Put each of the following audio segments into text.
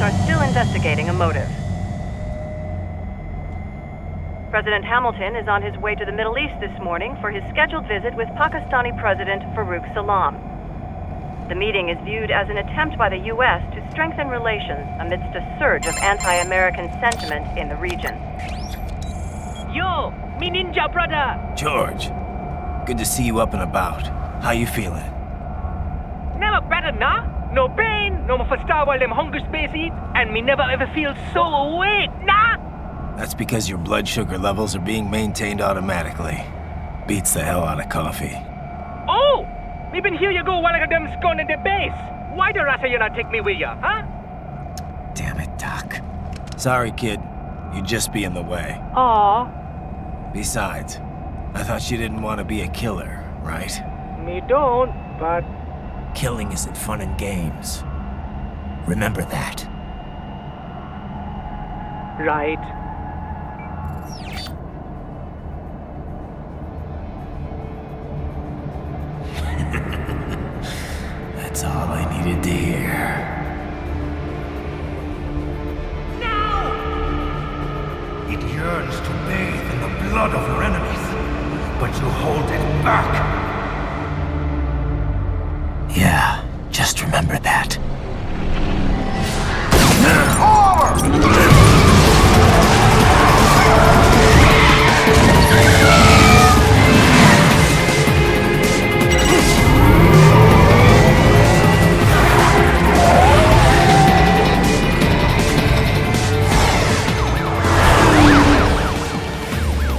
are still investigating a motive. President Hamilton is on his way to the Middle East this morning for his scheduled visit with Pakistani President Farooq Salam. The meeting is viewed as an attempt by the U.S. to strengthen relations amidst a surge of anti-American sentiment in the region. Yo, me ninja brother! George, good to see you up and about. How you feeling? Never better, nah? No pain, no more for star while them hunger space eat, and me never ever feel so awake, nah? That's because your blood sugar levels are being maintained automatically. Beats the hell out of coffee. Oh! Me been here you go while I got them scone in the base. Why the rasta you not take me with ya, huh? Damn it, Doc. Sorry, kid. You'd just be in the way. Aw. Besides, I thought you didn't want to be a killer, right? Me don't, but... Killing isn't fun and games. Remember that. Right. That's all I needed to hear. No! It yearns to bathe in the blood of your enemies, but you hold it back. Yeah, just remember that.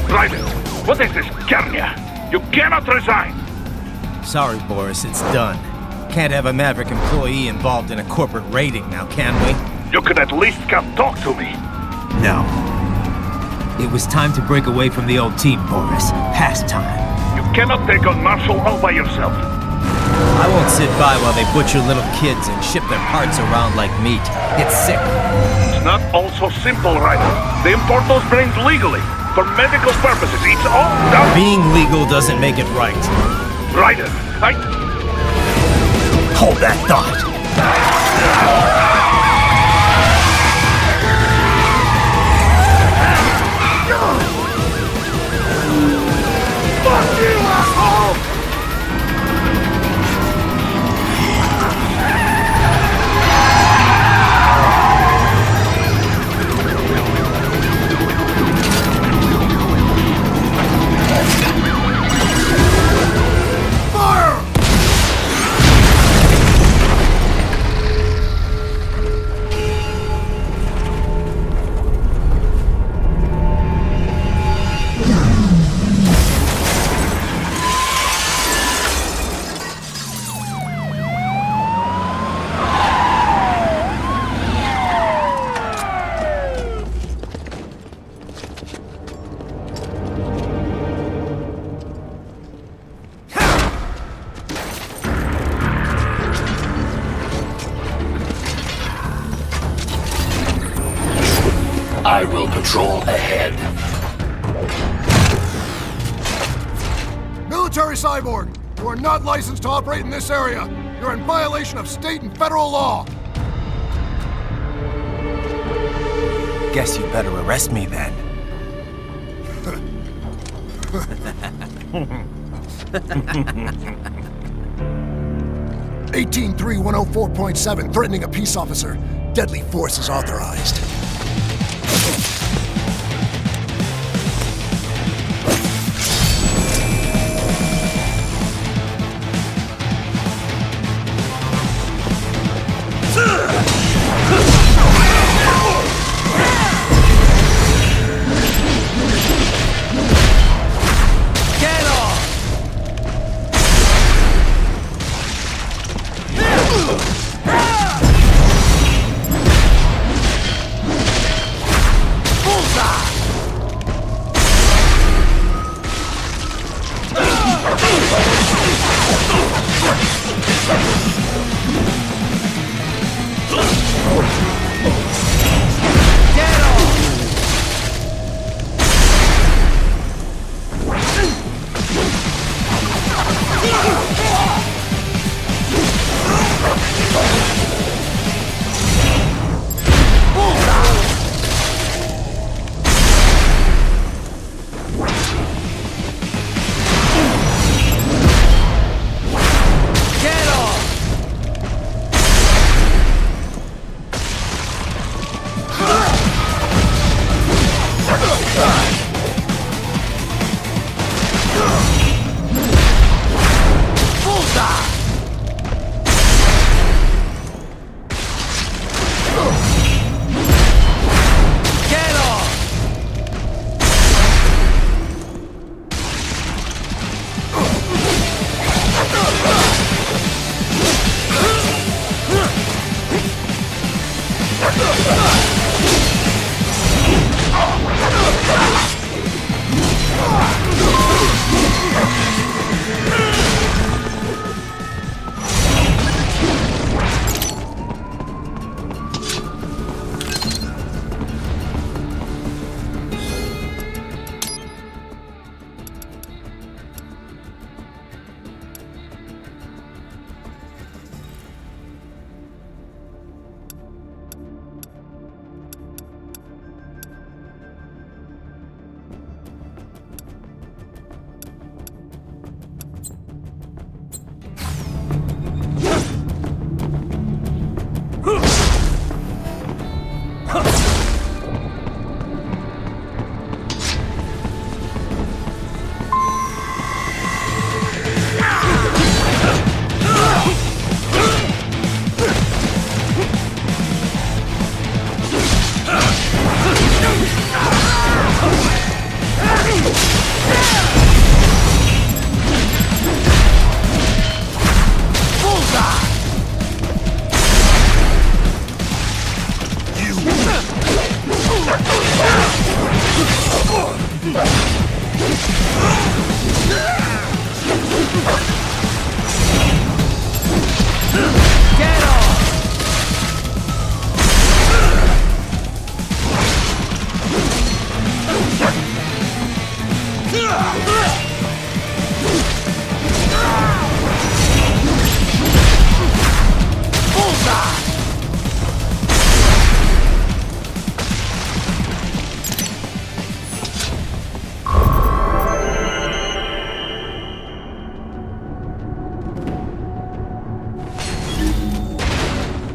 Raiden, what is this, Garnia? You cannot resign! Sorry, Boris, it's done. Can't have a Maverick employee involved in a corporate raiding now, can we? You could at least come talk to me. No. It was time to break away from the old team, Boris. Past time. You cannot take on Marshall all by yourself. I won't sit by while they butcher little kids and ship their parts around like meat. It's sick. It's not all so simple, Raiden. They import those brains legally. For medical purposes, it's all done. Being legal doesn't make it right. Raiden, Hold that thought. Fuck you, asshole! I will patrol ahead. Military cyborg! You are not licensed to operate in this area! You're in violation of state and federal law! Guess you better arrest me then. 183104.7, threatening a peace officer. Deadly force is authorized.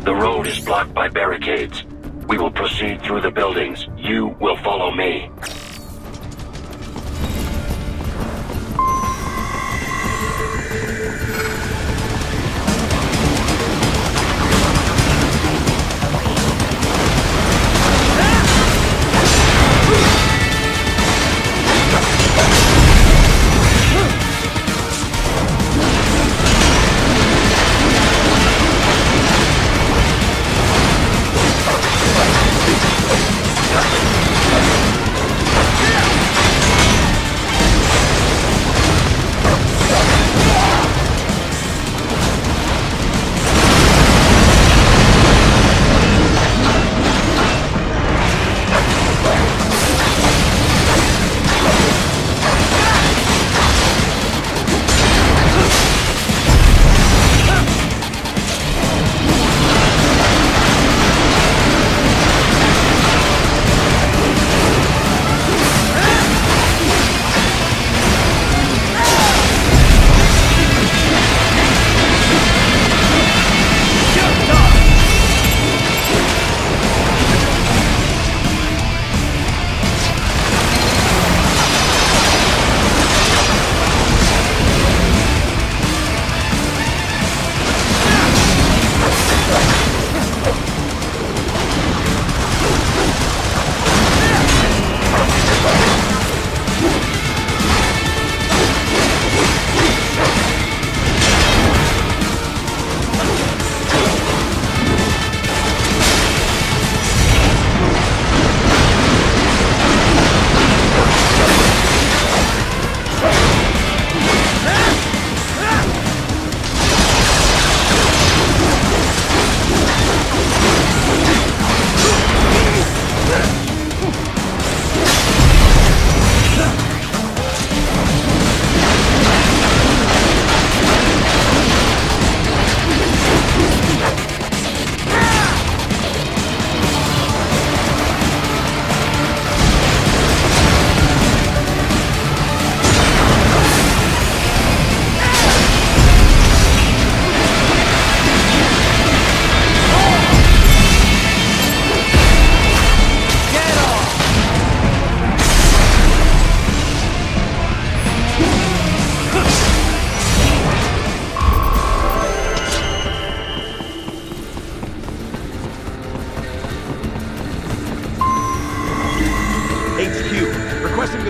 The road is blocked by barricades. We will proceed through the buildings. You will follow me.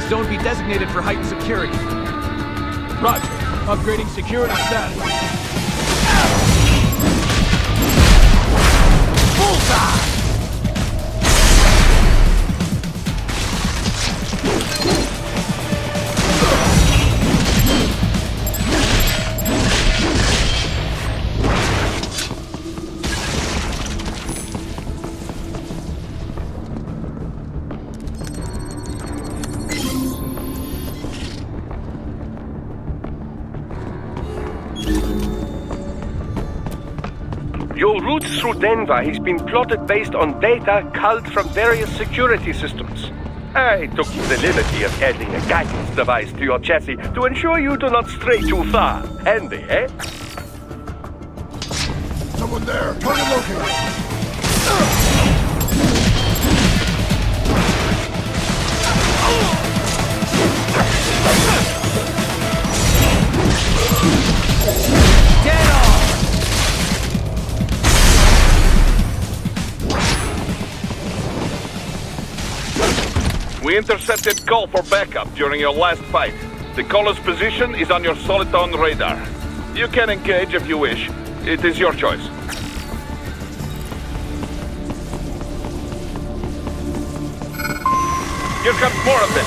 Zone be designated for heightened security. Roger. Upgrading security status. Bullseye! Your route through Denver has been plotted based on data culled from various security systems. I took the liberty of adding a guidance device to your chassis to ensure you do not stray too far. Handy, eh? Someone there! Target located! We intercepted call for backup during your last fight. The caller's position is on your Soliton radar. You can engage if you wish. It is your choice. Here comes more of them.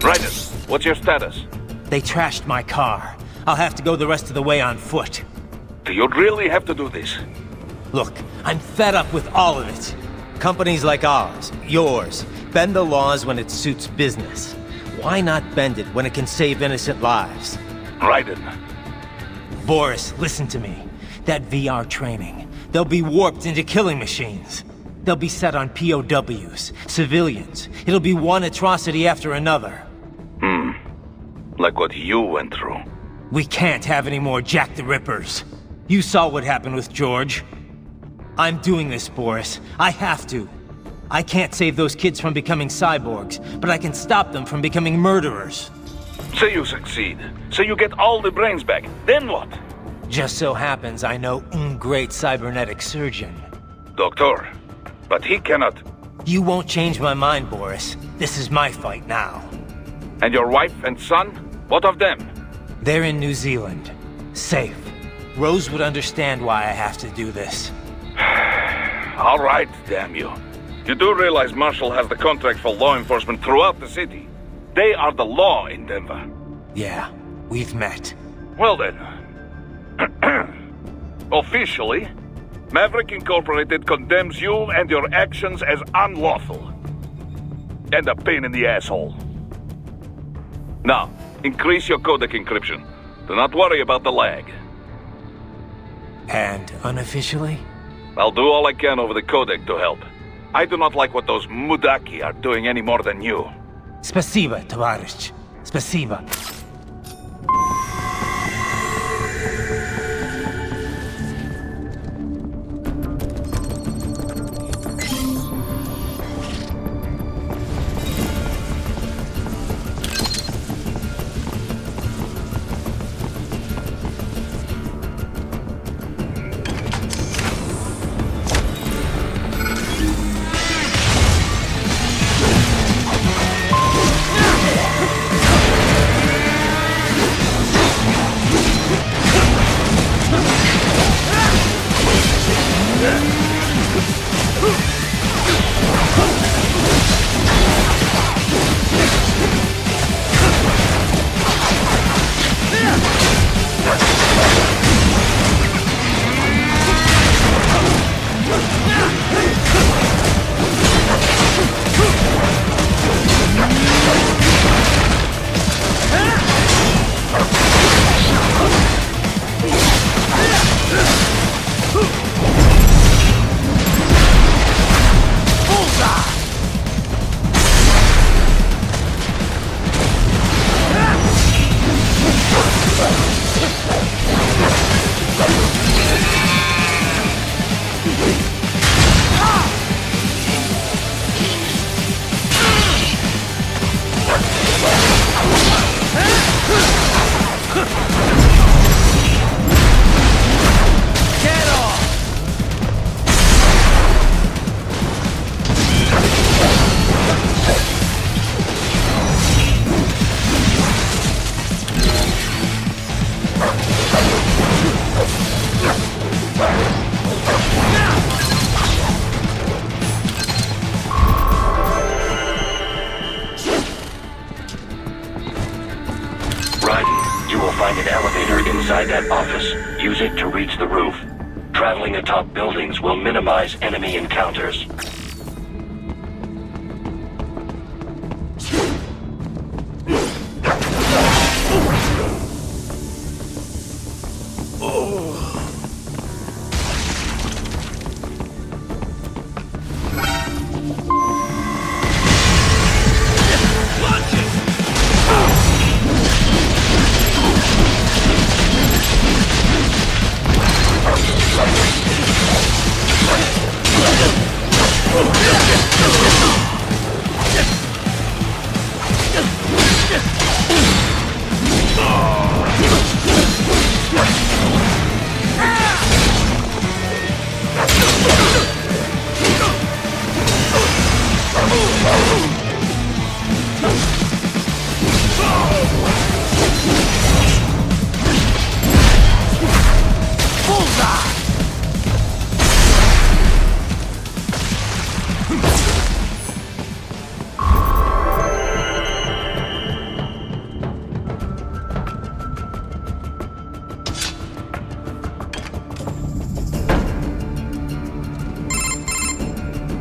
Raiden, what's your status? They trashed my car. I'll have to go the rest of the way on foot. Do you really have to do this? Look, I'm fed up with all of it. Companies like ours, yours, bend the laws when it suits business. Why not bend it when it can save innocent lives? Raiden. Boris, listen to me. That VR training, they'll be warped into killing machines. They'll be set on POWs, civilians. It'll be one atrocity after another. Like what you went through. We can't have any more Jack the Rippers. You saw what happened with George. I'm doing this, Boris. I have to. I can't save those kids from becoming cyborgs, but I can stop them from becoming murderers. Say you succeed. Say you get all the brains back. Then what? Just so happens I know a great cybernetic surgeon. Doctor. But he cannot. You won't change my mind, Boris. This is my fight now. And your wife and son? What of them? They're in New Zealand. Safe. Rose would understand why I have to do this. All right, damn you. You do realize Marshall has the contract for law enforcement throughout the city. They are the law in Denver. Yeah, we've met. Well then. Officially, Maverick Incorporated condemns you and your actions as unlawful. And a pain in the asshole. Now, increase your codec encryption. Do not worry about the lag. And unofficially? I'll do all I can over the codec to help. I do not like what those Mudaki are doing any more than you. Спасибо, товарищ. Спасибо. inside that office. Use it to reach the roof. Traveling atop buildings will minimize enemy encounters.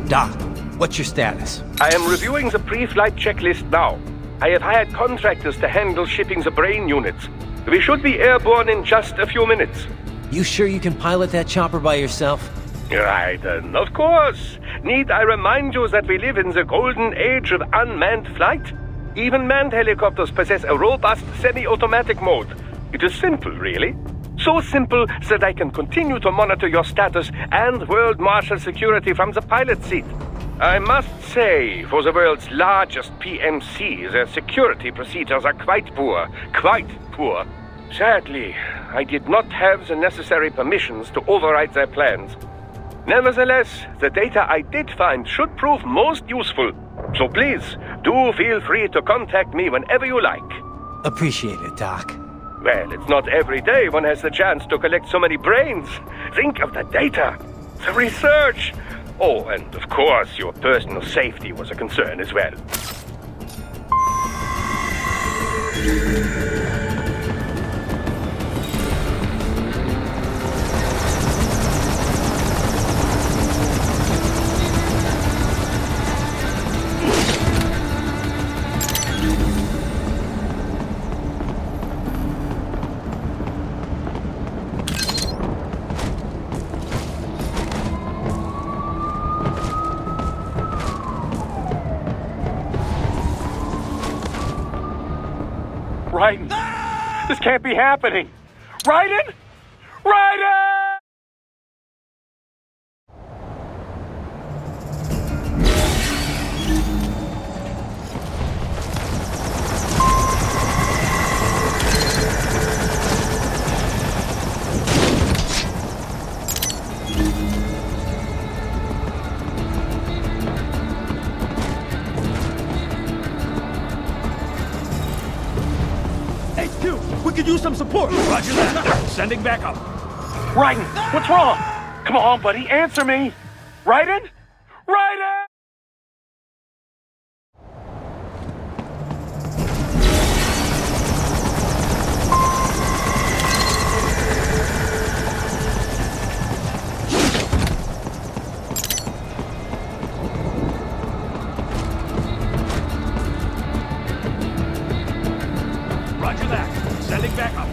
Doc, what's your status? I am reviewing the pre-flight checklist now. I have hired contractors to handle shipping the brain units. We should be airborne in just a few minutes. You sure you can pilot that chopper by yourself? Raiden, of course. Need I remind you that we live in the golden age of unmanned flight? Even manned helicopters possess a robust semi-automatic mode. It is simple, really. So simple that I can continue to monitor your status and world marshal security from the pilot seat. I must say, for the world's largest PMC, their security procedures are quite poor. Quite poor. Sadly, I did not have the necessary permissions to override their plans. Nevertheless, the data I did find should prove most useful. So please, do feel free to contact me whenever you like. Appreciate it, Doc. Well, it's not every day one has the chance to collect so many brains. Think of the data, the research. Oh, and of course, your personal safety was a concern as well. Raiden! This can't be happening! Raiden! Raiden! We could use some support. Roger that. Sending backup. Raiden! What's wrong? Come on, buddy, answer me! Raiden? Raiden! Roger that. Sending backup.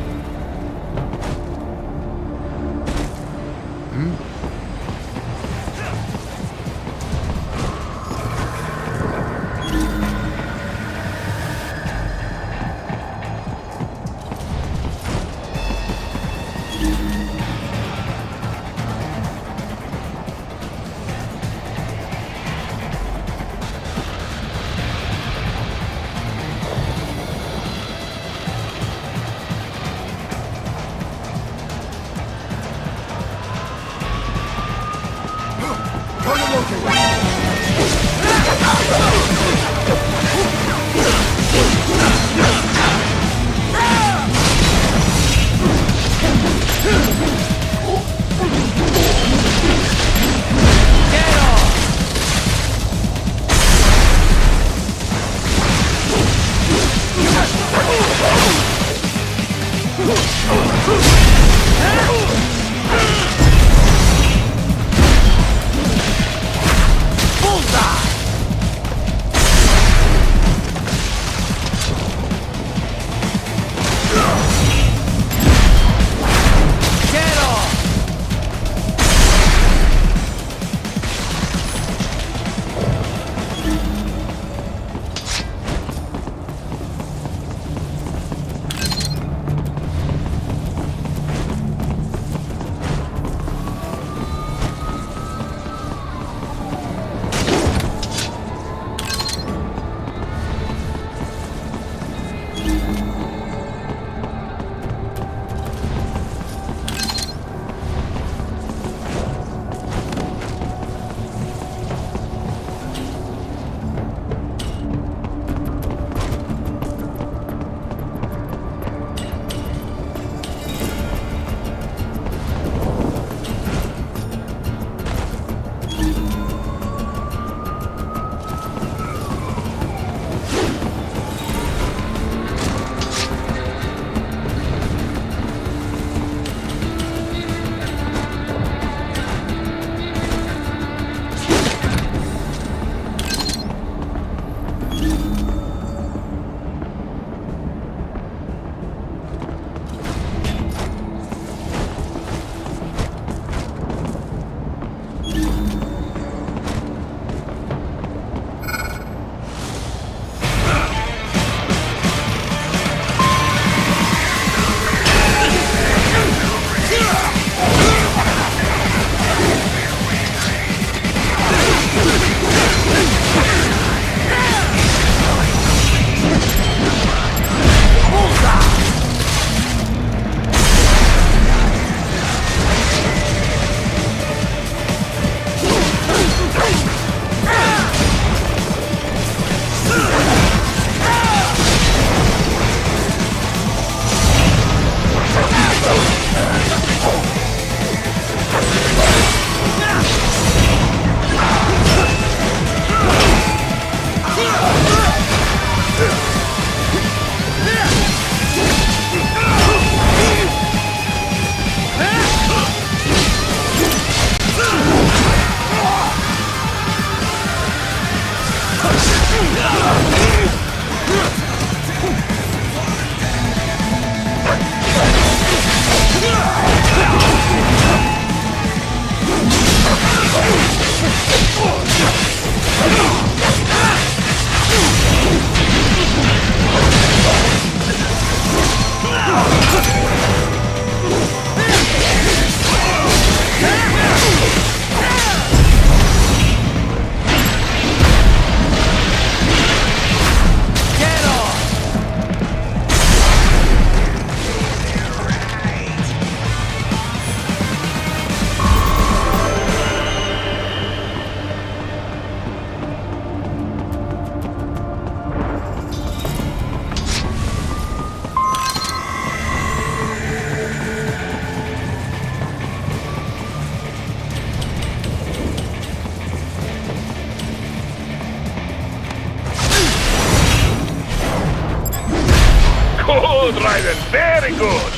good, Raiden. Very good.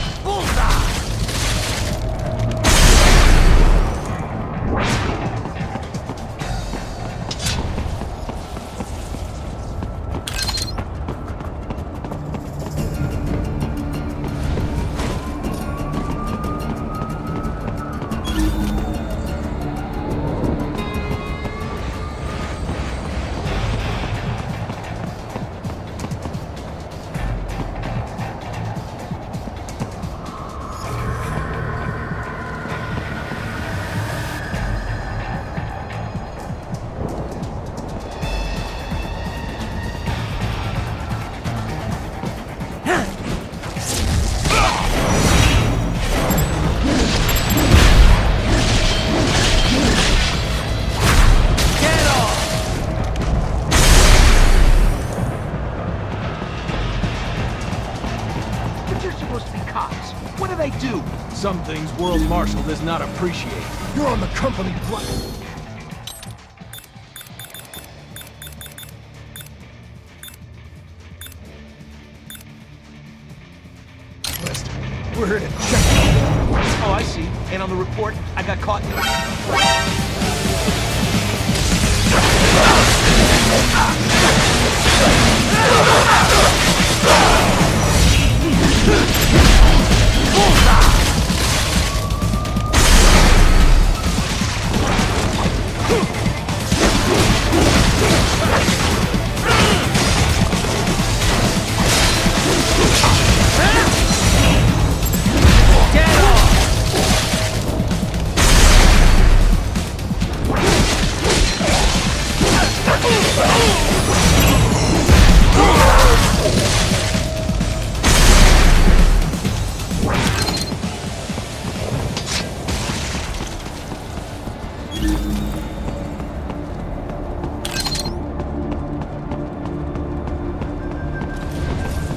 Some things World Marshal does not appreciate. You're on the company block. List. We're here to check. Oh, I see. And on the report, I got caught in...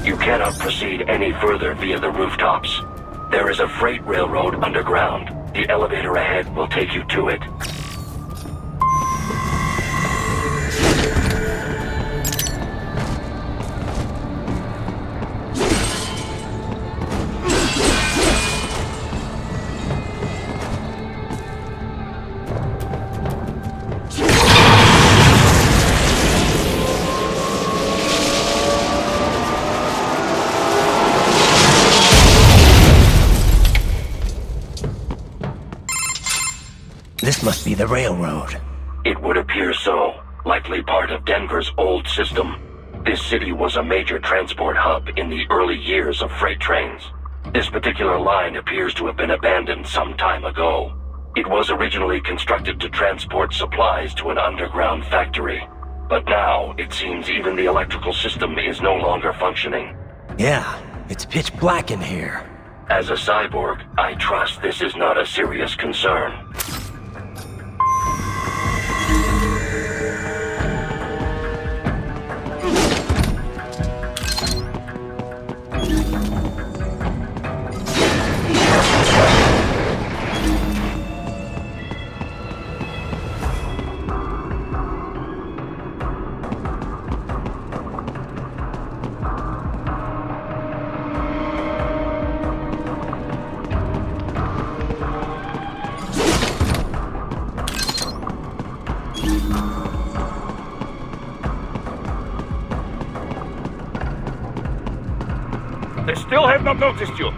You cannot proceed any further via the rooftops. There is a freight railroad underground. The elevator ahead will take you to it. This must be the railroad. It would appear so. Likely part of Denver's old system. This city was a major transport hub in the early years of freight trains. This particular line appears to have been abandoned some time ago. It was originally constructed to transport supplies to an underground factory. But now, it seems even the electrical system is no longer functioning. Yeah, it's pitch black in here. As a cyborg, I trust this is not a serious concern. They still have not noticed you.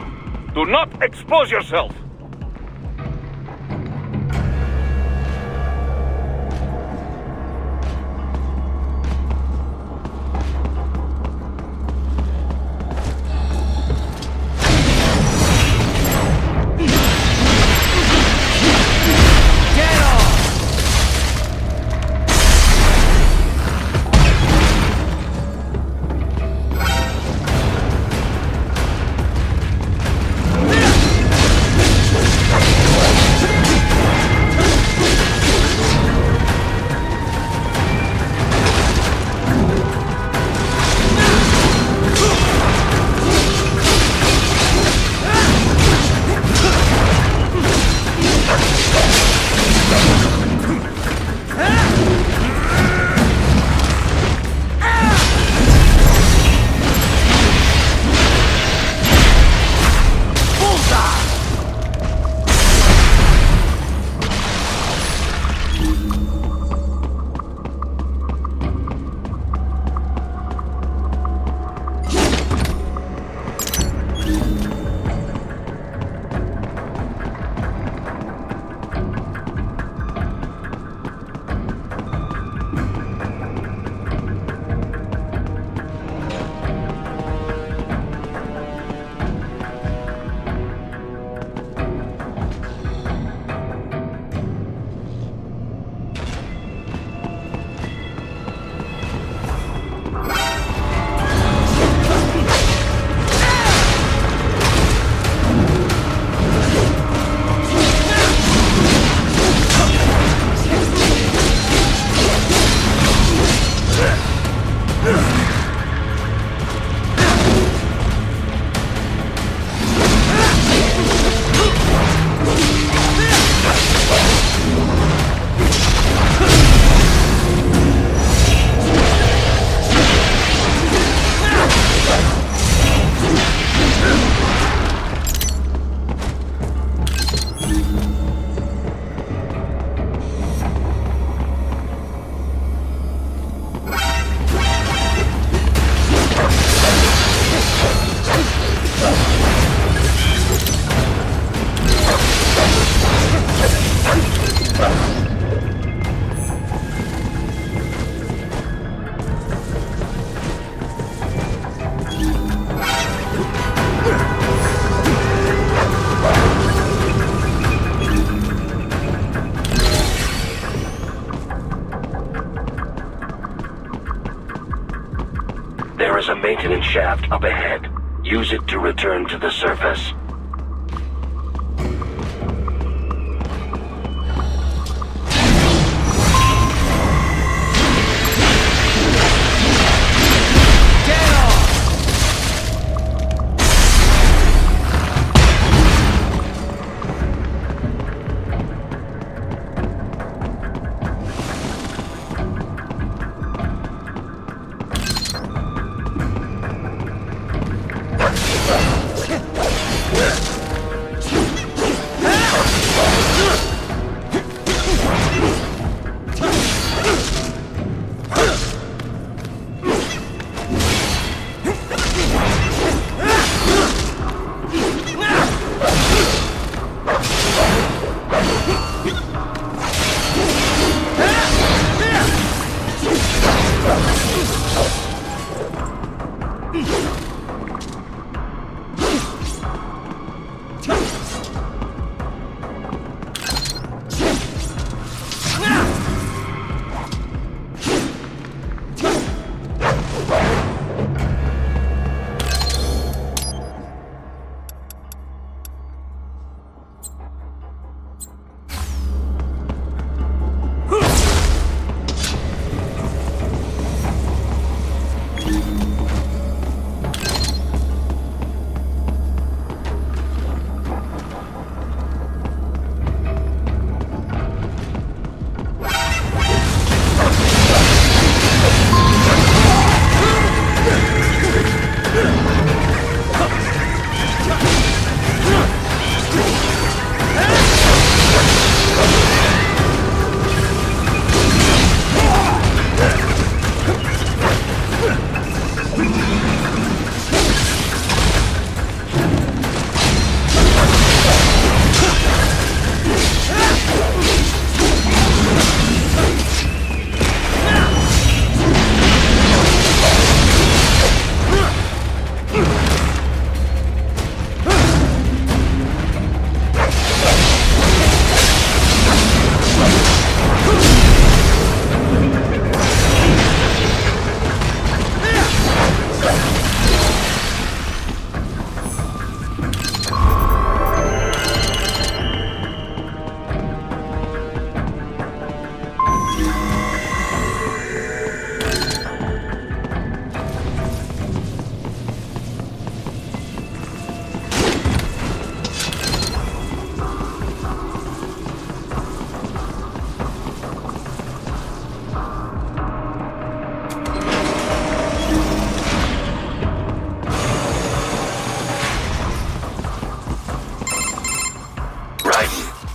Do not expose yourself. There is a maintenance shaft up ahead. Use it to return to the surface.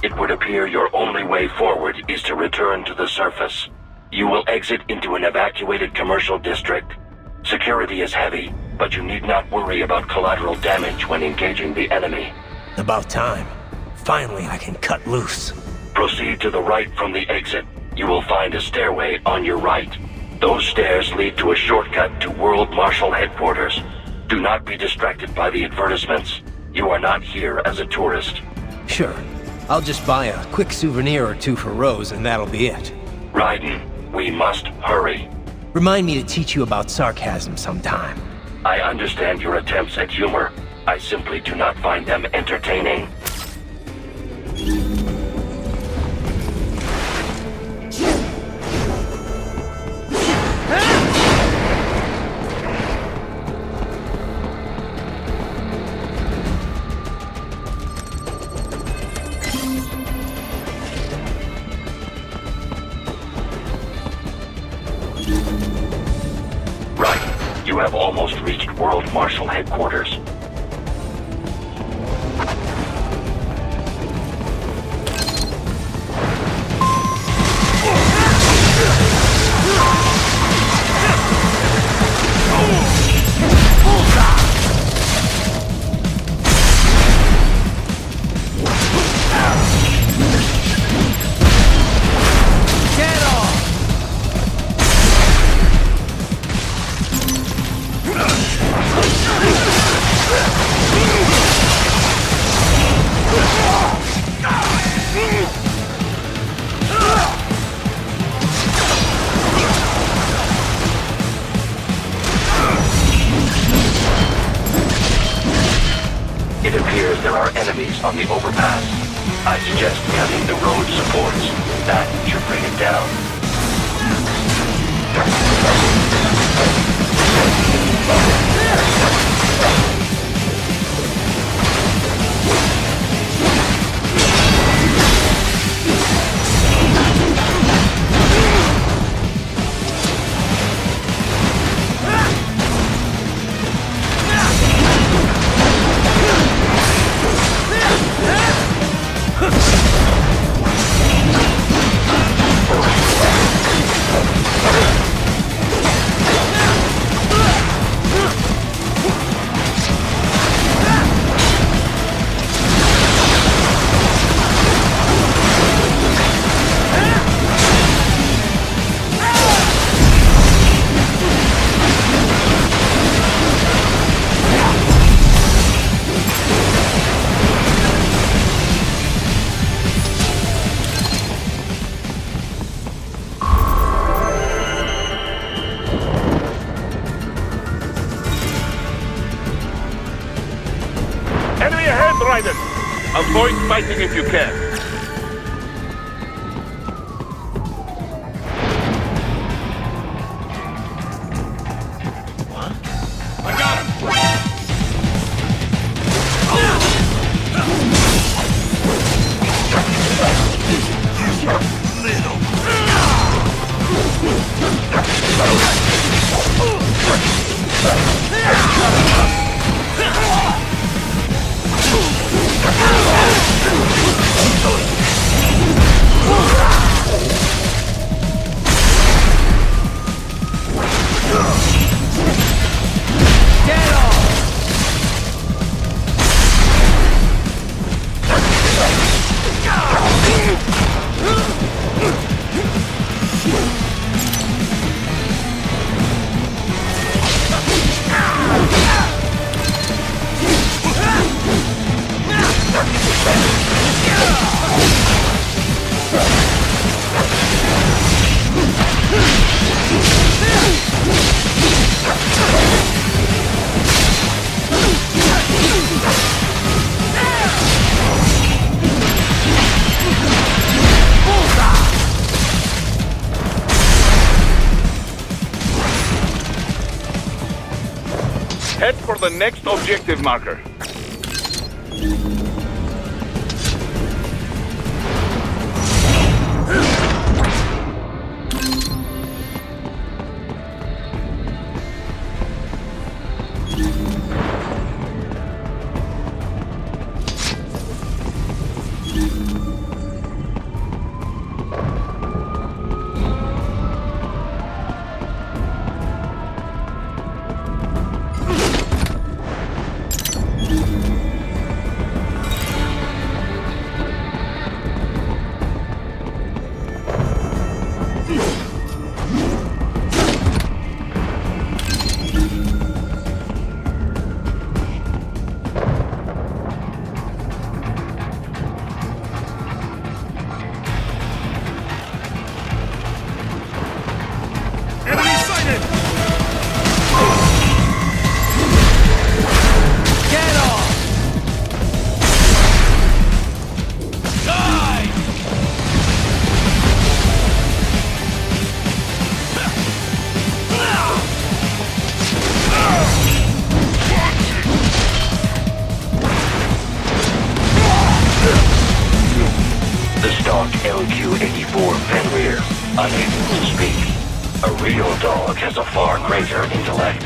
It would appear your only way forward is to return to the surface. You will exit into an evacuated commercial district. Security is heavy, but you need not worry about collateral damage when engaging the enemy. About time. Finally, I can cut loose. Proceed to the right from the exit. You will find a stairway on your right. Those stairs lead to a shortcut to World Marshal Headquarters. Do not be distracted by the advertisements. You are not here as a tourist. Sure. I'll just buy a quick souvenir or two for Rose and that'll be it. Raiden, we must hurry. Remind me to teach you about sarcasm sometime. I understand your attempts at humor. I simply do not find them entertaining. You have almost reached World Marshal Headquarters. are enemies on the overpass. I suggest cutting the road supports. That should bring it down. Enemy ahead, Raiden! Avoid fighting if you can. I got him! Head for the next objective marker. LQ-84 Fenrir, unable to speak. A real dog has a far greater intellect.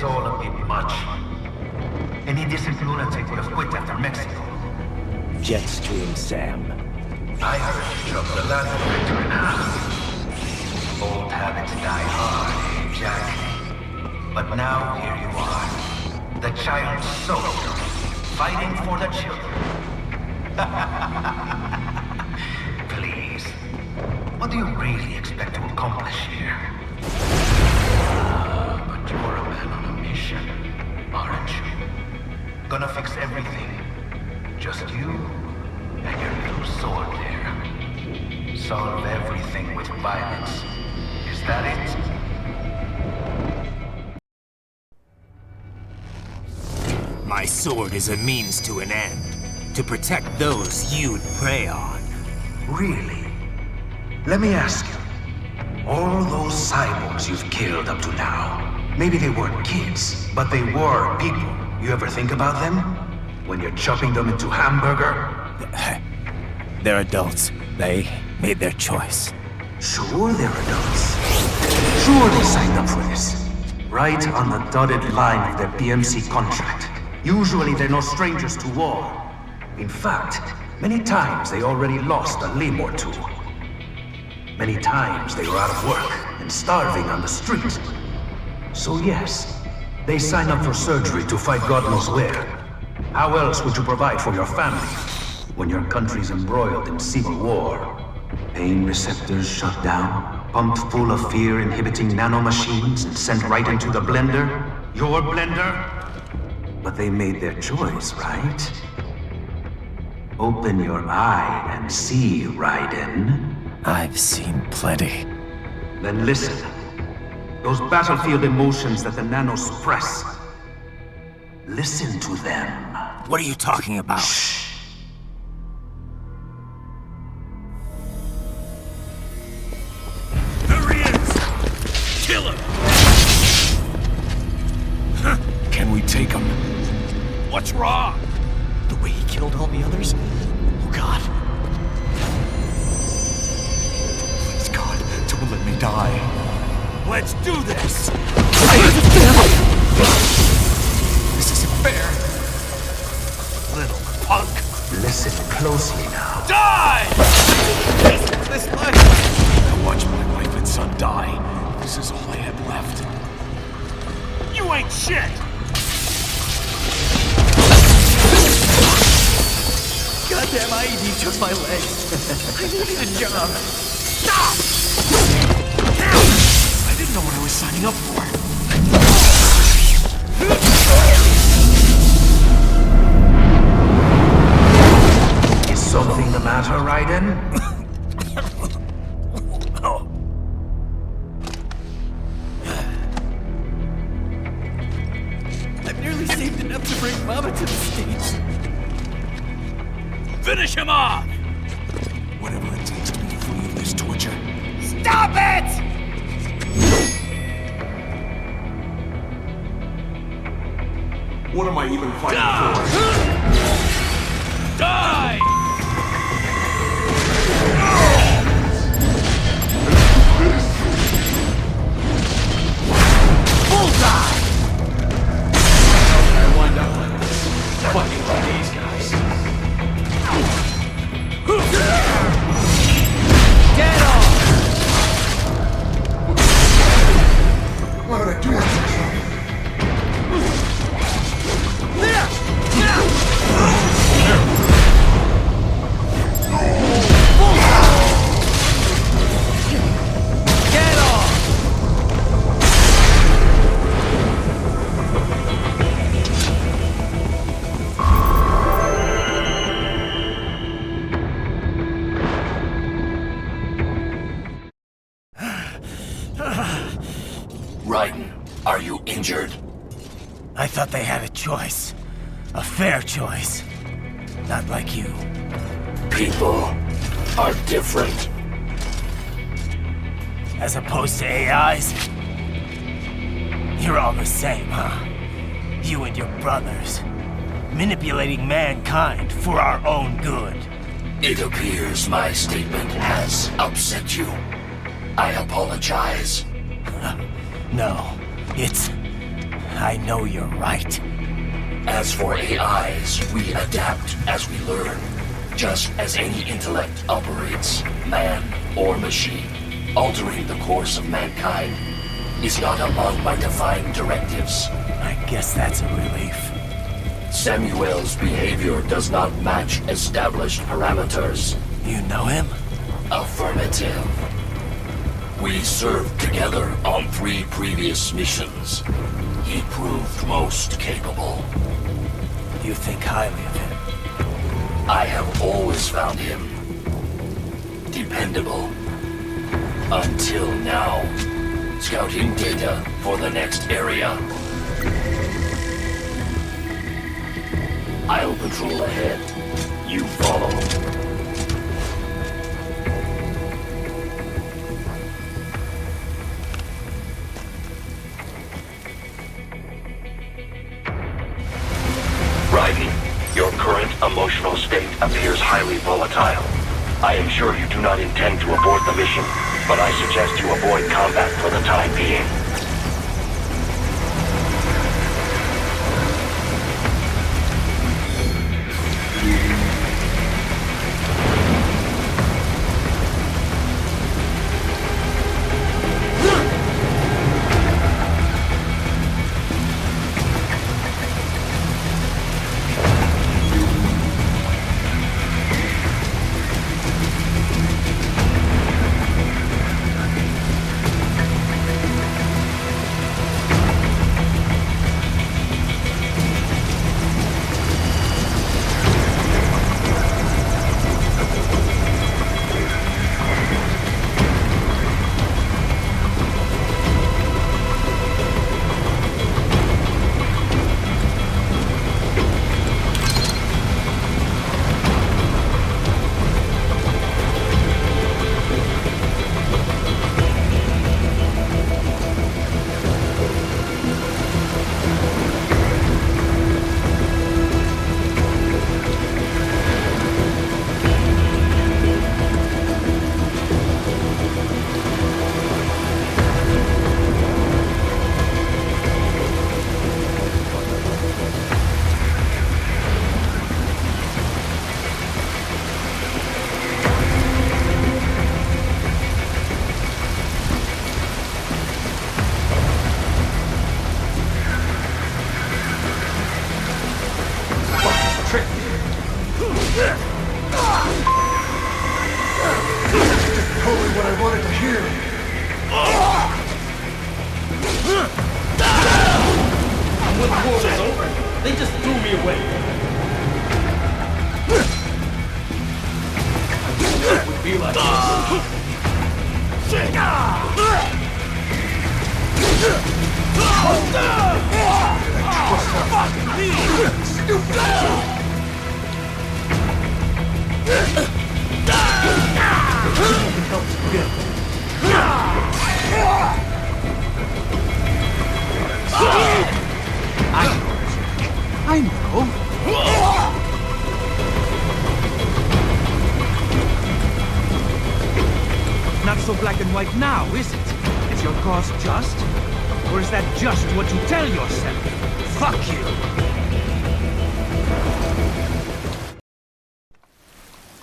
this all a bit much? Any decent lunatic would have quit after Mexico. Jetstream, Sam. I heard you chopped the land director in half. Old habits die hard, eh, Jack? But now here you are. The child soldier, fighting for the children. Please. What do you really expect to accomplish here? But you're a man on a mission, aren't you? Gonna fix everything. Just you and your little sword there. Solve everything with violence. Is that it? My sword is a means to an end. To protect those you'd prey on. Really? Let me ask you. All those cyborgs you've killed up to now, maybe they weren't kids, but they were people. You ever think about them? When you're chopping them into hamburger? They're adults. They made their choice. Sure they're adults. Sure they signed up for this. Right on the dotted line of their BMC contract. Usually they're no strangers to war. In fact, many times they already lost a limb or two. Many times they were out of work and starving on the street. So yes, they sign up for surgery to fight God knows where. How else would you provide for your family when your country's embroiled in civil war? Pain receptors shut down, pumped full of fear-inhibiting nanomachines and sent right into the blender? Your blender? But they made their choice, right? Open your eye and see, Raiden. I've seen plenty. Then listen. Those battlefield emotions that the nanos suppress. Listen to them. What are you talking about? Shh. There he is! Kill him! Can we take him? What's wrong? The way he killed all the others? Oh God. Please God, don't let me die. Let's do this! This isn't fair. Little punk! Listen closely now. Die! This life. I watched my wife and son die. This is all I had left. You ain't shit! Goddamn IED took my legs. I needed a job. Stop! I didn't know what I was signing up for. Is something the matter, Raiden? I've nearly saved enough to bring Mama to the States. Finish him off! Whatever it takes to be free of this torture. Stop it! What am I even fighting for? Die! Bullseye! I wind up like this. Fucking by these guys. Get off! What did I do with this? Get off! Raiden, are you injured? I thought they had a choice. A fair choice. Not like you. People are different. As opposed to AIs? You're all the same, huh? You and your brothers. Manipulating mankind for our own good. It appears my statement has upset you. I apologize. No, it's I know you're right. As for AIs, we adapt as we learn. Just as any intellect operates, man or machine, altering the course of mankind is not among my defined directives. I guess that's a relief. Samuel's behavior does not match established parameters. You know him? Affirmative. We served together on 3 previous missions. He proved most capable. You think highly of him? I have always found him dependable. Until now. Scouting data for the next area. I'll patrol ahead. You follow. Raiden, your current emotional state appears highly volatile. I am sure you do not intend to abort the mission, but I suggest you avoid combat for the time being. I know. Not so black and white now, is it? Is your cause just? Or is that just what you tell yourself? Fuck you!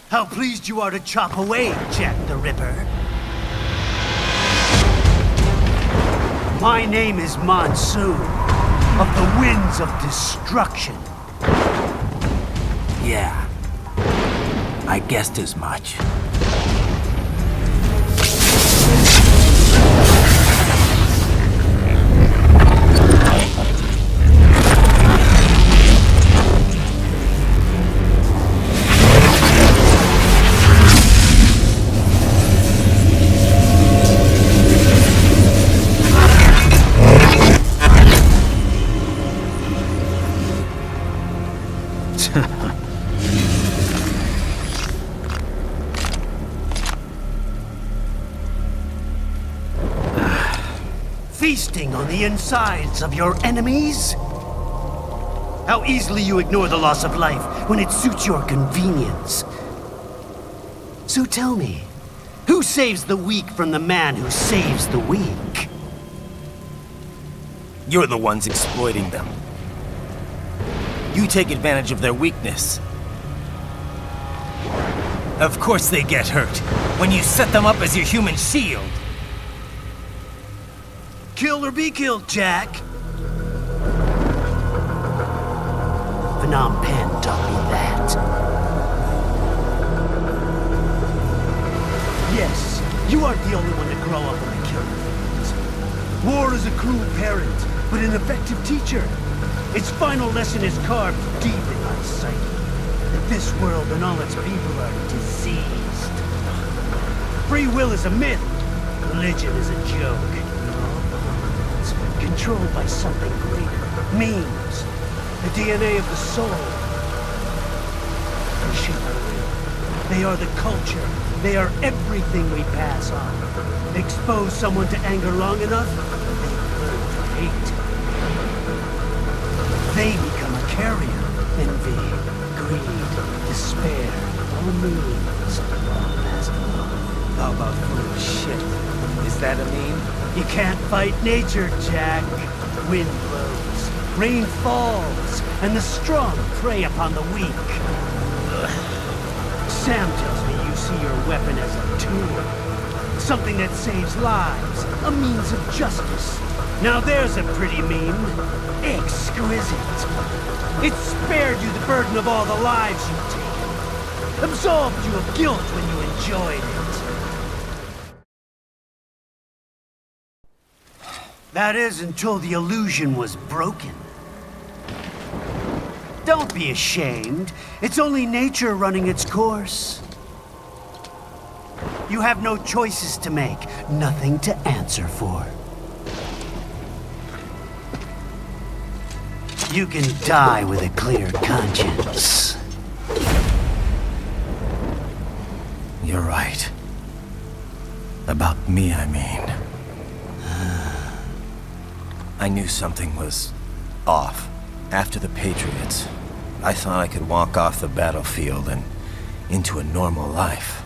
How pleased you are to chop away, Jack the Ripper. My name is Monsoon, of the Winds of Destruction. Yeah, I guessed as much. Feasting on the insides of your enemies? How easily you ignore the loss of life when it suits your convenience. So tell me, who saves the weak from the man who saves the weak? You're the ones exploiting them. You take advantage of their weakness. Of course they get hurt when you set them up as your human shield. Kill or be killed, Jack. Phnom Penh taught me that. Yes, you aren't the only one to grow up in the killing fields. War is a cruel parent, but an effective teacher. Its final lesson is carved deep in my psyche. That this world and all its people are diseased. Free will is a myth. Religion is a joke. We're all pawns, controlled by something greater. Memes. The DNA of the soul. They shape our will. They are the culture. They are everything we pass on. Expose someone to anger long enough, they learn to hate. They become a carrier. Envy, greed, despair, all means, all passed along. How about foolish shit? Is that a meme? You can't fight nature, Jack. Wind blows, rain falls, and the strong prey upon the weak. Sam tells me you see your weapon as a tool. Something that saves lives, a means of justice. Now there's a pretty meme. Exquisite. It spared you the burden of all the lives you've taken. Absolved you of guilt when you enjoyed it. That is until the illusion was broken. Don't be ashamed. It's only nature running its course. You have no choices to make, nothing to answer for. You can die with a clear conscience. You're right. About me, I mean. I knew something was off. After the Patriots, I thought I could walk off the battlefield and into a normal life.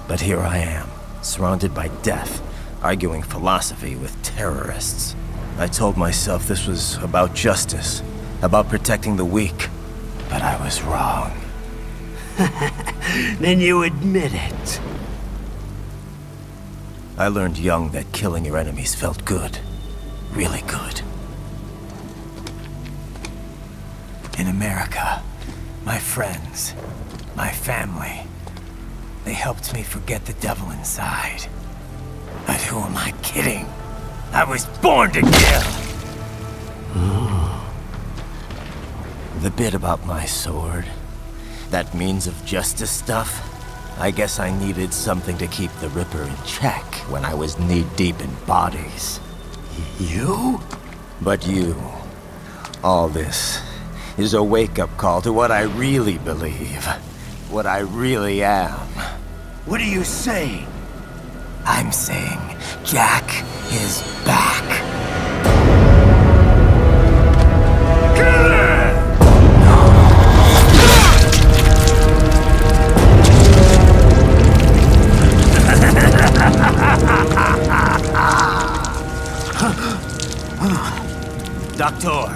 But here I am, surrounded by death, arguing philosophy with terrorists. I told myself this was about justice, about protecting the weak, but I was wrong. Then you admit it. I learned young that killing your enemies felt good. Really good. In America, my friends, my family, they helped me forget the devil inside. But who am I kidding? I was born to kill! The bit about my sword, that means of justice stuff, I guess I needed something to keep the Ripper in check when I was knee-deep in bodies. You? But you, all this, is a wake-up call to what I really believe. What I really am. What are you saying? I'm saying Jack is back. Doctor,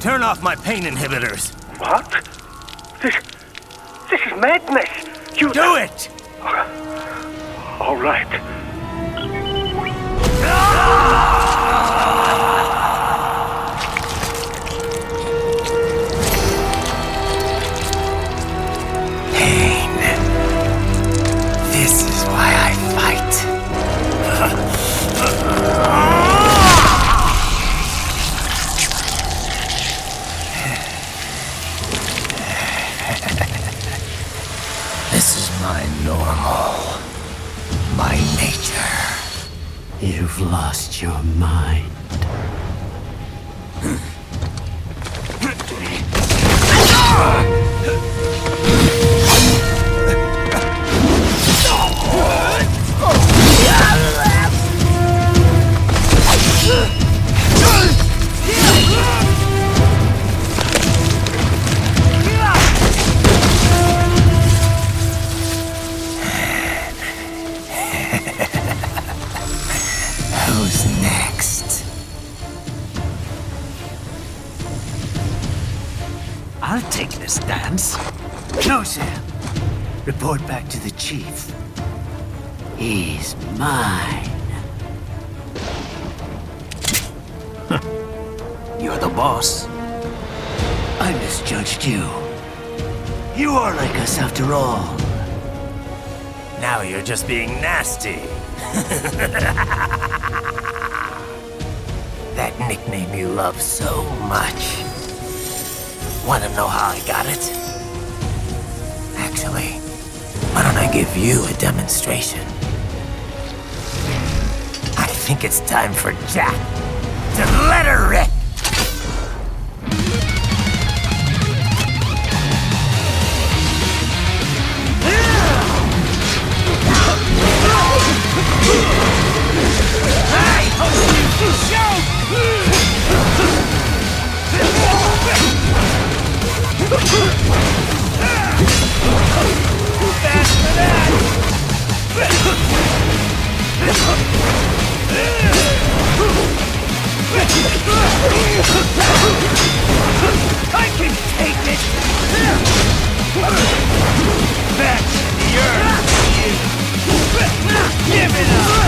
turn off my pain inhibitors. What? This is madness. You do it! All right. Pain. This is why I fight. This is my normal. My nature. You've lost your mind. Who's next? I'll take this dance. Closer. Report back to the chief. He's mine. You're the boss. I misjudged you. You are like us after all. Now you're just being nasty. That nickname you love so much. Wanna know how I got it? Actually, why don't I give you a demonstration? I think it's time for Jack to let her rip! I can take it! Back to the earth! Give it up!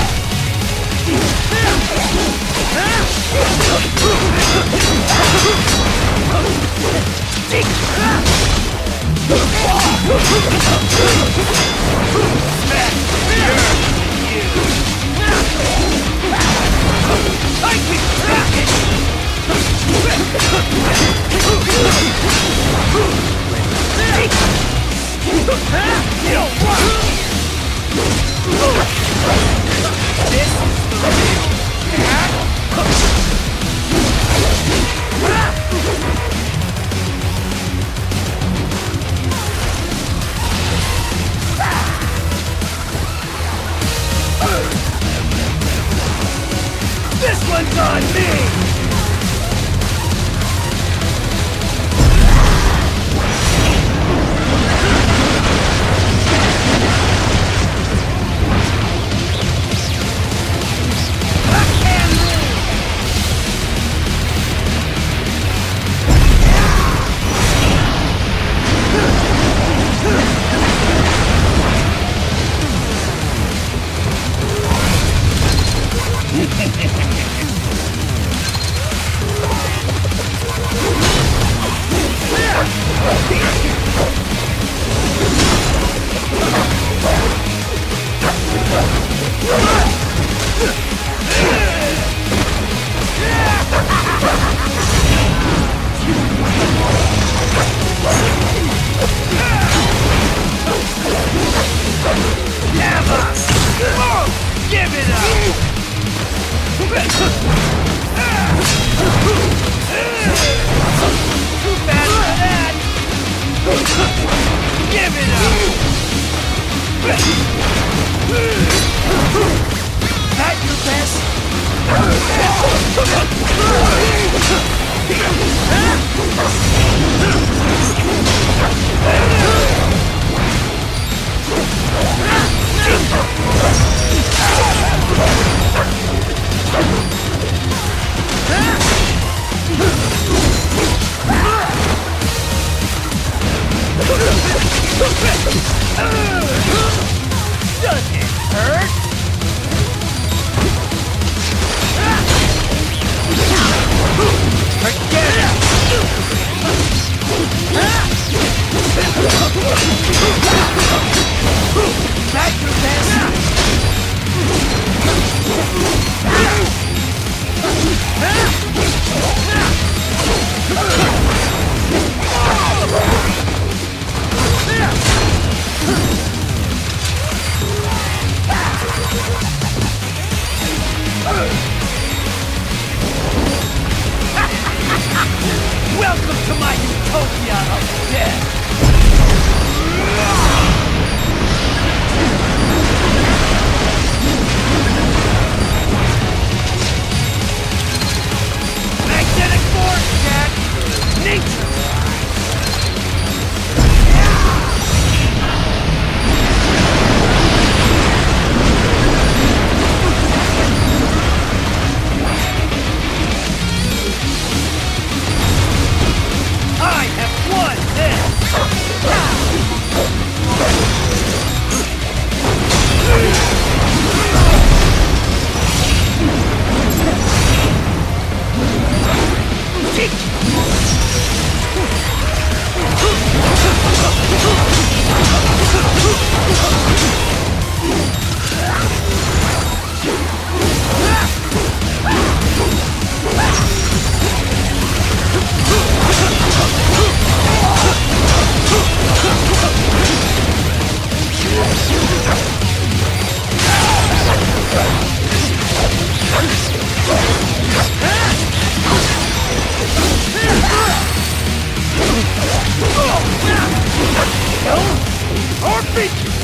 This one's on me! Welcome to my utopia of death! Magnetic force, Jack! Nature! I have won! Or beat you!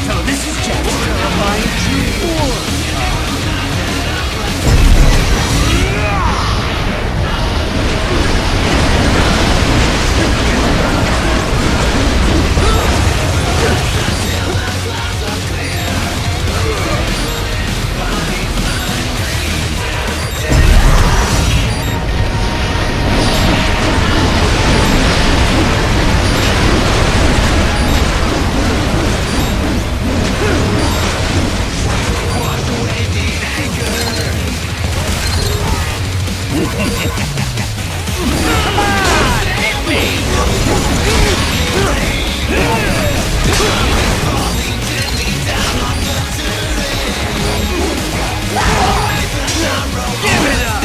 So this is Jack's terrifying true form. Give it up!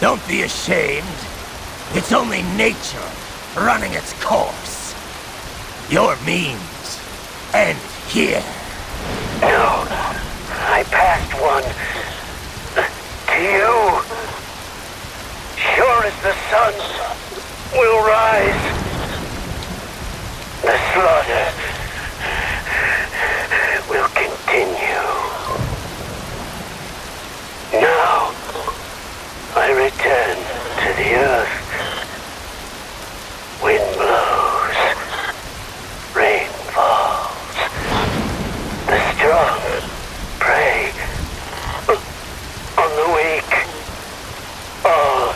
Don't be ashamed. It's only nature running its course. Your means end here. No, I passed one. To you. Sure as the sun will rise. The slaughter will continue. Now, I return to the earth. Wind blows. Rain falls. The strong prey on the weak. All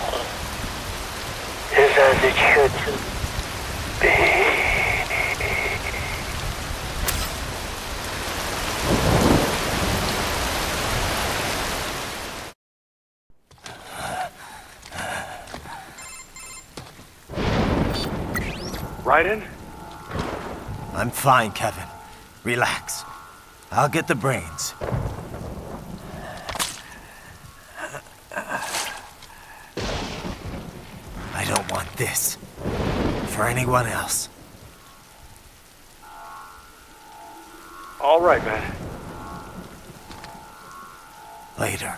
is as it should be. Raiden? I'm fine, Kevin. Relax. I'll get the brains. I don't want this. For anyone else. All right, man. Later.